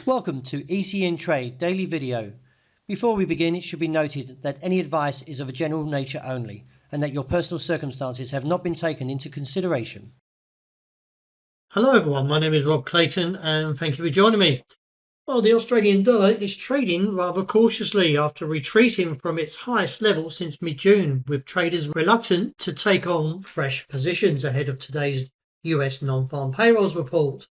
Welcome to ECN Trade Daily Video. Before we begin, it should be noted that any advice is of a general nature only and that your personal circumstances have not been taken into consideration. Hello everyone, my name is Rob Clayton and thank you for joining me. Well, the Australian dollar is trading rather cautiously after retreating from its highest level since mid-June, with traders reluctant to take on fresh positions ahead of today's US non-farm payrolls report.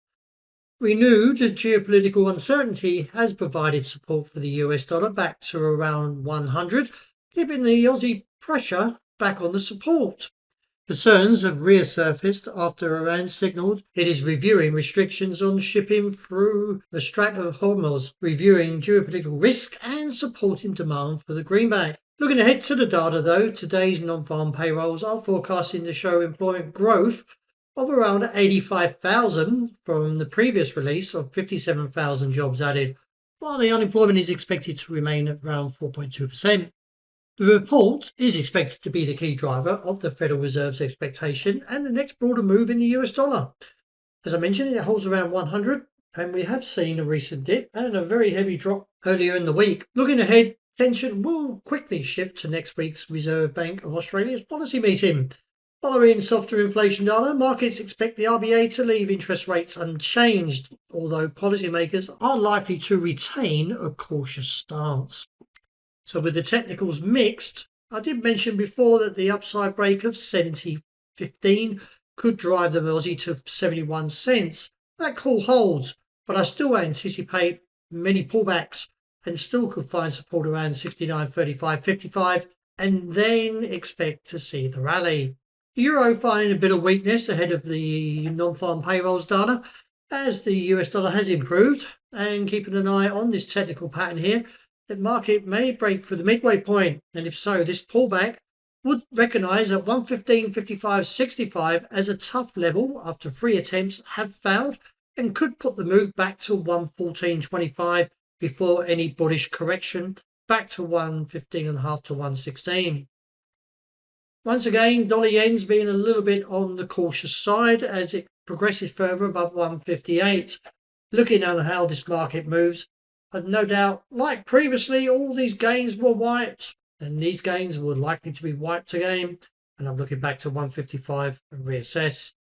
Renewed geopolitical uncertainty has provided support for the US dollar back to around 100, keeping the Aussie pressure back on the support. Concerns have resurfaced after Iran signalled it is reviewing restrictions on shipping through the Strait of Hormuz, reviewing geopolitical risk and supporting demand for the greenback. Looking ahead to the data though, today's non-farm payrolls are forecasting to show employment growth of around 85,000 from the previous release of 57,000 jobs added, while the unemployment is expected to remain at around 4.2%. The report is expected to be the key driver of the Federal Reserve's expectation and the next broader move in the US dollar. As I mentioned, it holds around 100, and we have seen a recent dip and a very heavy drop earlier in the week. Looking ahead, attention will quickly shift to next week's Reserve Bank of Australia's policy meeting. Following softer inflation data, markets expect the RBA to leave interest rates unchanged, although policymakers are likely to retain a cautious stance. So with the technicals mixed, I did mention before that the upside break of 70.15 could drive the Aussie to 71 cents. That call holds, but I still anticipate many pullbacks and still could find support around 69.35.55 and then expect to see the rally. The euro finding a bit of weakness ahead of the non-farm payrolls data as the US dollar has improved, and keeping an eye on this technical pattern here. The market may break through the midway point, and if so, this pullback would recognise at 115.55.65 as a tough level after 3 attempts have failed, and could put the move back to 114.25 before any bullish correction back to 115.5 to 116. Once again, dollar yen's being a little bit on the cautious side as it progresses further above 158. Looking at how this market moves, and no doubt, like previously, all these gains were wiped, and these gains were likely to be wiped again. And I'm looking back to 155 and reassess.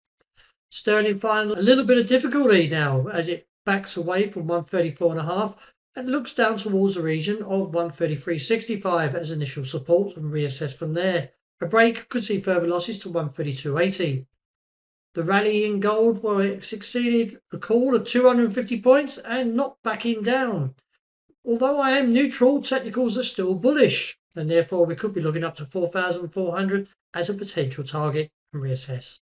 Sterling finds a little bit of difficulty now as it backs away from 134.5 and looks down towards the region of 133.65 as initial support and reassess from there. A break could see further losses to 132.80. The rally in gold, well, it succeeded a call of 250 points and not backing down. Although I am neutral, technicals are still bullish, and therefore we could be looking up to 4,400 as a potential target and reassess.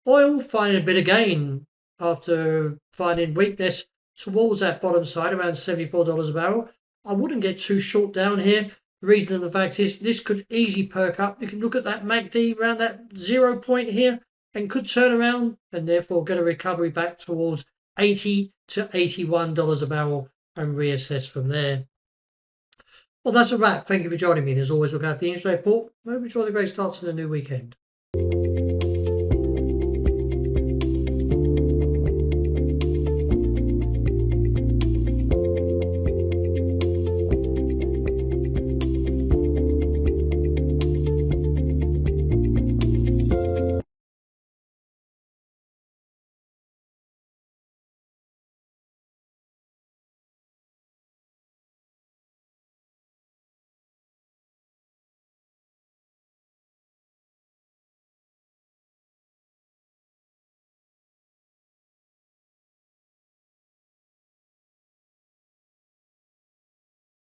Oil finding a bit of gain after finding weakness towards that bottom side around $74 a barrel. I wouldn't get too short down here. The reason of the fact is this could easily perk up. You can look at that MACD around that 0 point here and could turn around and therefore get a recovery back towards $80 to $81 a barrel and reassess from there. Well, that's a wrap. Thank you for joining me. And as always, look out for the interest rate report. Hope you enjoy the great start to the new weekend.